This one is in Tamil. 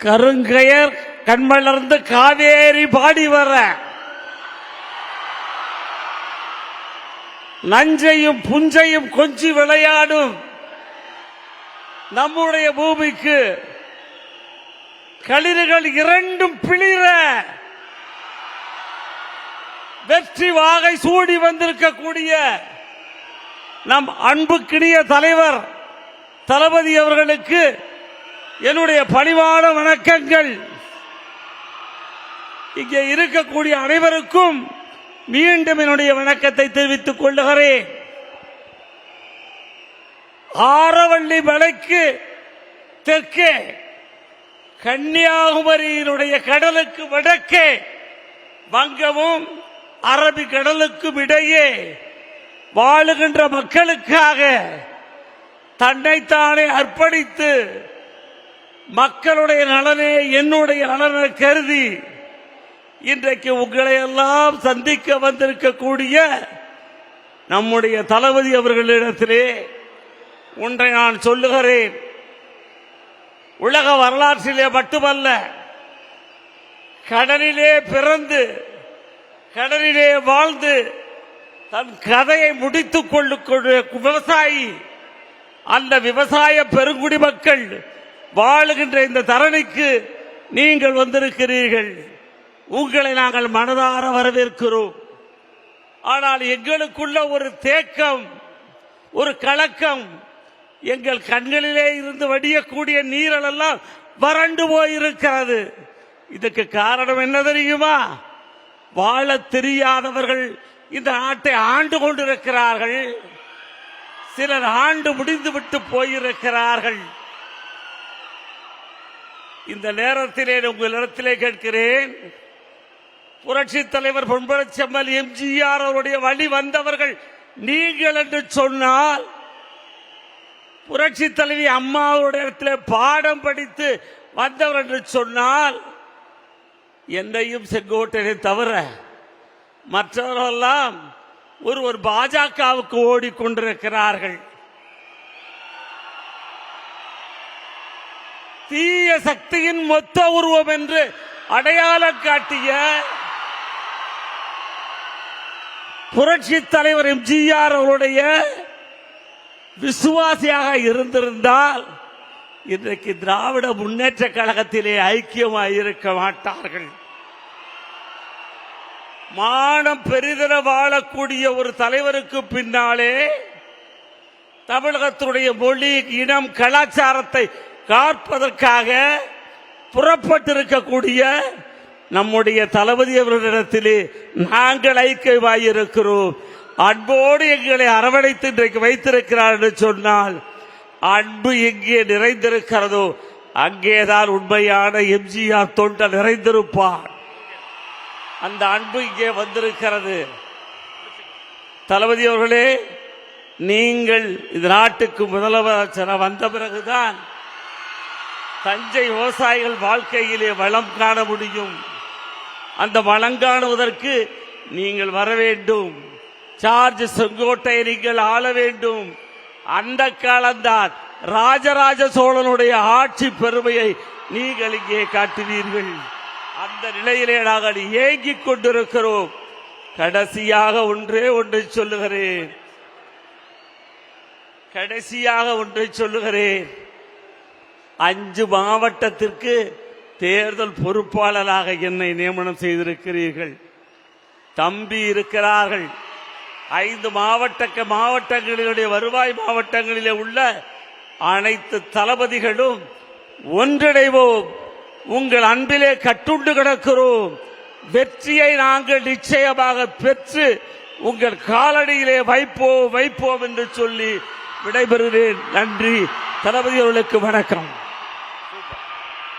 கருங்கயர் கண்மலர்ந்து காவேரி பாடி வர நஞ்சையும் புஞ்சையும் கொஞ்சி விளையாடும் நம்முடைய பூமிக்கு களிர்கள் இரண்டும் பிளிர வெற்றி வாகை சூடி வந்திருக்கக்கூடிய நம் அன்புக்கினிய தலைவர் தளபதி அவர்களுக்கு என்னுடைய பணிவான வணக்கங்கள். இங்கே இருக்கக்கூடிய அனைவருக்கும் மீண்டும் என்னுடைய வணக்கத்தை தெரிவித்துக் கொள்ளுகிறேன். ஆரவள்ளி மலைக்கு தெற்கே கன்னியாகுமரியினுடைய கடலுக்கு வடக்கே வங்கமும் அரபிக் கடலுக்கும் இடையே வாழுகின்ற மக்களுக்காக தன்னைத்தானே அர்ப்பணித்து மக்களுடைய நலனே என்னுடைய நலனை கருதி இன்றைக்கு உங்களை எல்லாம் சந்திக்க வந்திருக்கக்கூடிய நம்முடைய தளபதி அவர்களிடத்திலே ஒன்றை நான் சொல்லுகிறேன். உலக வரலாற்றிலே மட்டுமல்ல, கடலிலே பிறந்து கடலிலே வாழ்ந்து தன் கதையை முடித்துக் கொள்ளக்கூடிய விவசாயி, அந்த விவசாய பெருங்குடி மக்கள் வாழுகின்ற இந்த தரணிக்கு நீங்கள் வந்திருக்கிறீர்கள். உங்களை நாங்கள் மனதார வரவேற்கிறோம். ஆனால் எங்களுக்குள்ள ஒரு தேக்கம், ஒரு கலக்கம், எங்கள் கண்களிலே இருந்து வடியக்கூடிய நீரெல்லாம் வறண்டு போயிருக்கிறது. இதுக்கு காரணம் என்ன தெரியுமா? வாழ தெரியாதவர்கள் இந்த நாட்டை ஆண்டு கொண்டிருக்கிறார்கள். சிலர் ஆண்டு முடிந்துவிட்டு போயிருக்கிறார்கள். இந்த நேரத்திலே உங்களிடத்திலே கேட்கிறேன், புரட்சி தலைவர் பொன்பரச்செம்மல் எம்ஜிஆர் அவருடைய வழி வந்தவர்கள் நீங்கள் என்று சொன்னால், புரட்சி தலைவி அம்மாவுடைய இடத்திலே பாடம் படித்து வந்தவர் என்று சொன்னால், என்னையும் செங்கோட்டையை தவிர மற்றவர்களெல்லாம் ஒரு பாஜகவுக்கு ஓடிக்கொண்டிருக்கிறார்கள். தீய சக்தியின் மொத்த உருவம் என்று அடையாளம் காட்டிய புரட்சி தலைவர் எம்ஜிஆர் அவருடைய விசுவாசியாக இருந்திருந்தால் இன்றைக்கு திராவிட முன்னேற்ற கழகத்திலே ஐக்கியமாக இருக்க மாட்டார்கள். மானம் பெரிதென வாழக்கூடிய ஒரு தலைவருக்கு பின்னாலே தமிழகத்துடைய மொழி, இனம், கலாச்சாரத்தை காப்பதற்காக புறப்பட்டிருக்கக்கூடிய நம்முடைய தளபதி அவர்களிடத்திலே நாங்கள் ஐக்கியமாயிருக்கிறோம். அன்போடு எங்களை அரவணைத்து இன்றைக்கு வைத்திருக்கிறார் என்று சொன்னால், அன்பு எங்கே நிறைந்திருக்கிறதோ அங்கேதான் உண்மையான எம்ஜிஆர் தொண்டர் நிறைந்திருப்பார். அந்த அன்பு இங்கே வந்திருக்கிறது. தளபதி அவர்களே, நீங்கள் இந்த நாட்டுக்கு முதலமைச்சர் வந்த பிறகுதான் தஞ்சை விவசாயிகள் வாழ்க்கையிலே வளம் காண முடியும். அந்த வளம் காணுவதற்கு நீங்கள் வர வேண்டும். சார்ஜ் செங்கோட்டையை நீங்கள் ஆள வேண்டும். அந்த காலம்தான் ராஜராஜ சோழனுடைய ஆட்சி பெருமையை நீங்கள் இங்கே காட்டுவீர்கள். அந்த நிலையிலே நாங்கள் ஏங்கிக் கொண்டிருக்கிறோம். கடைசியாக ஒன்றை சொல்லுகிறேன். 5 மாவட்டத்திற்கு தேர்தல் பொறுப்பாளராக என்னை நியமனம் செய்திருக்கிறீர்கள். தம்பி இருக்கிறார்கள். 5 மாவட்டங்களிலுடைய வருவாய் மாவட்டங்களிலே உள்ள அனைத்து தளபதிகளும் ஒன்றிணைவோம். உங்கள் அன்பிலே கட்டுண்டு கிடக்கிறோம். வெற்றியை நாங்கள் நிச்சயமாக பெற்று உங்கள் காலடியிலே வைப்போம் என்று சொல்லி விடைபெறுகிறேன். நன்றி. தளபதி அவர்களுக்கு வணக்கம்.